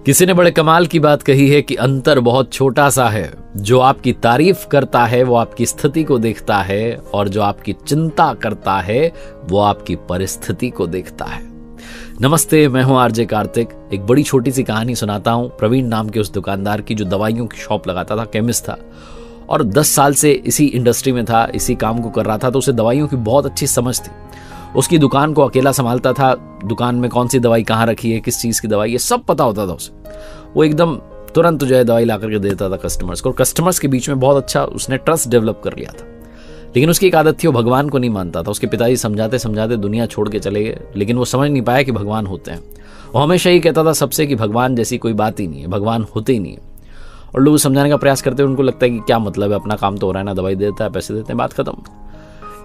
किसी ने बड़े कमाल की बात कही है कि अंतर बहुत छोटा सा है। जो आपकी तारीफ करता है वो आपकी स्थिति को देखता है, और जो आपकी चिंता करता है वो आपकी परिस्थिति को देखता है। नमस्ते, मैं हूं आरजे कार्तिक। एक बड़ी छोटी सी कहानी सुनाता हूं प्रवीण नाम के उस दुकानदार की, जो दवाइयों की शॉप लगाता था, केमिस्ट था, और 10 साल से इसी इंडस्ट्री में था, इसी काम को कर रहा था। तो उसे दवाइयों की बहुत अच्छी समझ थी। उसकी दुकान को अकेला संभालता था। दुकान में कौन सी दवाई कहाँ रखी है, किस चीज़ की दवाई, ये सब पता होता था उसे। वो एकदम तुरंत जो है दवाई ला करके देता था कस्टमर्स को, और कस्टमर्स के बीच में बहुत अच्छा उसने ट्रस्ट डेवलप कर लिया था। लेकिन उसकी एक आदत थी, वो भगवान को नहीं मानता था। उसके पिताजी समझाते समझाते दुनिया छोड़ के चले गए, लेकिन वो समझ नहीं पाया कि भगवान होते हैं। वो हमेशा ही कहता था सबसे कि भगवान जैसी कोई बात ही नहीं है, भगवान होते ही नहीं है। और लोग समझाने का प्रयास करते हैं, उनको लगता है कि क्या मतलब है, अपना काम तो हो रहा है ना, दवाई देता है, पैसे देते हैं, बात खत्म।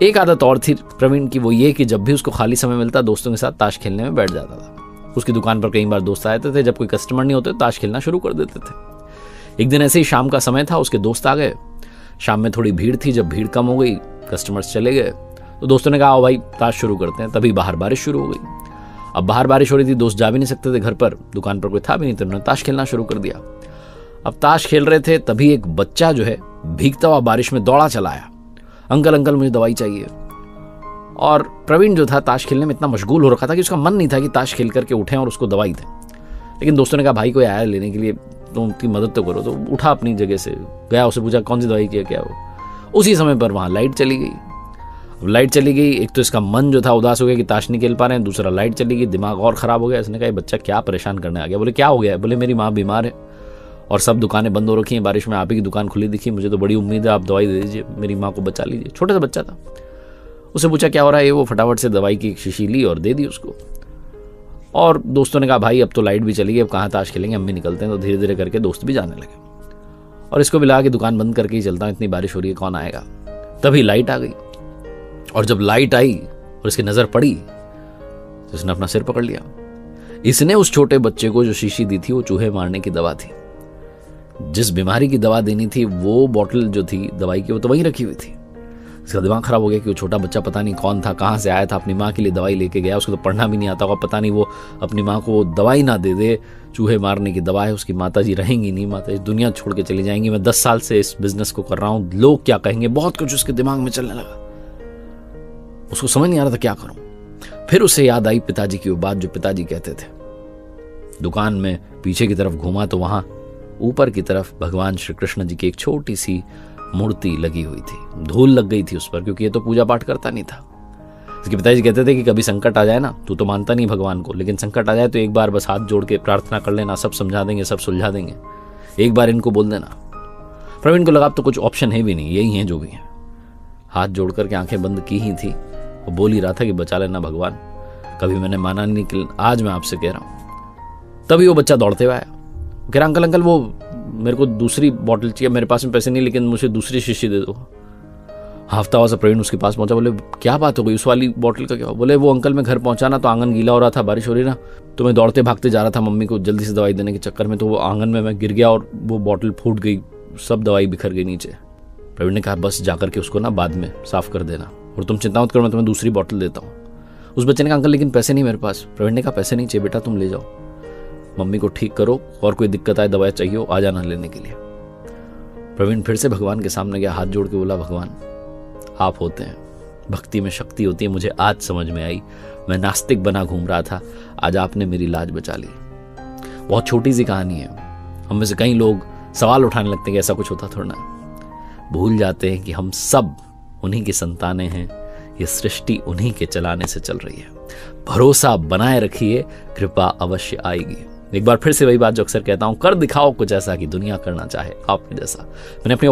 एक आदत और थी प्रवीण की, वो ये कि जब भी उसको खाली समय मिलता दोस्तों के साथ ताश खेलने में बैठ जाता था। उसकी दुकान पर कई बार दोस्त आते थे, जब कोई कस्टमर नहीं होते ताश खेलना शुरू कर देते थे। एक दिन ऐसे ही शाम का समय था, उसके दोस्त आ गए। शाम में थोड़ी भीड़ थी, जब भीड़ कम हो गई, कस्टमर्स चले गए, तो दोस्तों ने कहा आओ भाई ताश शुरू करते हैं। तभी बाहर बारिश शुरू हो गई। अब बाहर बारिश हो रही थी, दोस्त जा भी नहीं सकते थे घर पर, दुकान पर कोई था भी नहीं, तो उन्होंने ताश खेलना शुरू कर दिया। अब ताश खेल रहे थे, तभी एक बच्चा जो है भीगता हुआ बारिश में दौड़ा चला आया, अंकल अंकल मुझे दवाई चाहिए। और प्रवीण जो था ताश खेलने में इतना मशगूल हो रखा था कि उसका मन नहीं था कि ताश खेल करके उठें और उसको दवाई दें। लेकिन दोस्तों ने कहा भाई कोई आया लेने के लिए, तो उनकी मदद तो करो। तो उठा अपनी जगह से गया, उसे पूछा कौन सी दवाई किया क्या वो। उसी समय पर वहाँ लाइट चली गई। अब लाइट चली गई, एक तो इसका मन जो था उदास हो गया कि ताश नहीं खेल पा रहे हैं, दूसरा लाइट चली गई, दिमाग और ख़राब हो गया। इसने कहा ये बच्चा क्या परेशान करने आ गया। बोले क्या हो गया। बोले मेरी माँ बीमार है और सब दुकानें बंद हो रखी हैं, बारिश में आप ही की दुकान खुली दिखी, मुझे तो बड़ी उम्मीद है आप दवाई दे दीजिए, मेरी माँ को बचा लीजिए। छोटा सा बच्चा था। उसे पूछा क्या हो रहा है, वो फटाफट से दवाई की एक शीशी ली और दे दी उसको। और दोस्तों ने कहा भाई अब तो लाइट भी चली गई, अब कहाँ ताश खेलेंगे, हम भी निकलते हैं। तो धीरे धीरे करके दोस्त भी जाने लगे, और इसको भी लगा कि दुकान बंद करके ही चलता हूँ, इतनी बारिश हो रही है कौन आएगा। तभी लाइट आ गई, और जब लाइट आई और इसकी नजर पड़ी तो इसने अपना सिर पकड़ लिया। इसने उस छोटे बच्चे को जो शीशी दी थी वो चूहे मारने की दवा थी। जिस बीमारी की दवा देनी थी वो बॉटल जो थी दवाई की वो तो वहीं रखी हुई थी। इसका दिमाग खराब हो गया कि वो छोटा बच्चा पता नहीं कौन था, कहाँ से आया था, अपनी माँ के लिए दवाई लेके गया, उसको तो पढ़ना भी नहीं आता होगा, पता नहीं वो अपनी माँ को दवाई ना दे दे, चूहे मारने की दवा है, उसकी माताजी रहेंगी नहीं, माताजी दुनिया छोड़ के चली जाएंगी, मैं 10 साल से इस बिजनेस को कर रहा हूँ, लोग क्या कहेंगे, बहुत कुछ उसके दिमाग में चलने लगा। उसको समझ नहीं आ रहा था क्या करूं। फिर उसे याद आई पिताजी की वो बात जो पिताजी कहते थे। दुकान में पीछे की तरफ घूमा तो वहां ऊपर की तरफ भगवान श्री कृष्ण जी की एक छोटी सी मूर्ति लगी हुई थी। धूल लग गई थी उस पर, क्योंकि ये तो पूजा पाठ करता नहीं था। इसके पिताजी कहते थे कि कभी संकट आ जाए ना, तू तो मानता नहीं भगवान को, लेकिन संकट आ जाए तो एक बार बस हाथ जोड़ के प्रार्थना कर लेना, सब समझा देंगे, सब सुलझा देंगे, एक बार इनको बोल देना। प्रवीण को लगा तो कुछ ऑप्शन है भी नहीं, यही है जो भी है। हाथ जोड़ करके आंखें बंद की ही थी, वो बोल ही रहा था कि बचा लेना भगवान, कभी मैंने माना नहीं कि आज मैं आपसे कह रहा हूं। तभी वो बच्चा दौड़ते हुए आया, कह रहा अंकल अंकल वो मेरे को दूसरी बॉटल चाहिए, मेरे पास में पैसे नहीं, लेकिन मुझे दूसरी शीशी दे दो। हफ्ता हुआ सा प्रवीण उसके पास पहुंचा। बोले क्या बात हो गई, उस वाली बॉटल का क्या? बोले वो अंकल मैं घर पहुंचा ना तो आंगन गीला हो रहा था, बारिश हो रही ना, तो मैं दौड़ते भागते जा रहा था मम्मी को जल्दी से दवाई देने के चक्कर में, तो वो आंगन में मैं गिर गया और वो बॉटल फूट गई, सब दवाई बिखर गई नीचे। प्रवीण ने कहा बस जाकर के उसको ना बाद में साफ कर देना, और तुम चिंता मत करो, मैं तुम्हें दूसरी बॉटल देता हूँ। उस बच्चे ने कहा अंकल लेकिन पैसे नहीं मेरे पास। प्रवीण ने कहा पैसे नहीं चाहिए बेटा, तुम ले जाओ, मम्मी को ठीक करो, और कोई दिक्कत आए दवाई चाहिए हो आ जाना लेने के लिए। प्रवीण फिर से भगवान के सामने गया, हाथ जोड़ के बोला भगवान आप होते हैं, भक्ति में शक्ति होती है, मुझे आज समझ में आई, मैं नास्तिक बना घूम रहा था, आज आपने मेरी लाज बचा ली। बहुत छोटी सी कहानी है। हम में से कई लोग सवाल उठाने लगते हैं कि ऐसा कुछ होता थोड़ा ना, भूल जाते हैं कि हम सब उन्हीं की संतानें हैं, ये सृष्टि उन्हीं के चलाने से चल रही है। भरोसा बनाए रखिए, कृपा अवश्य आएगी। एक बार फिर से वही बात जो अक्सर कहता हूं, कर दिखाओ कुछ ऐसा कि दुनिया करना चाहे आपके जैसा। मैंने अपनी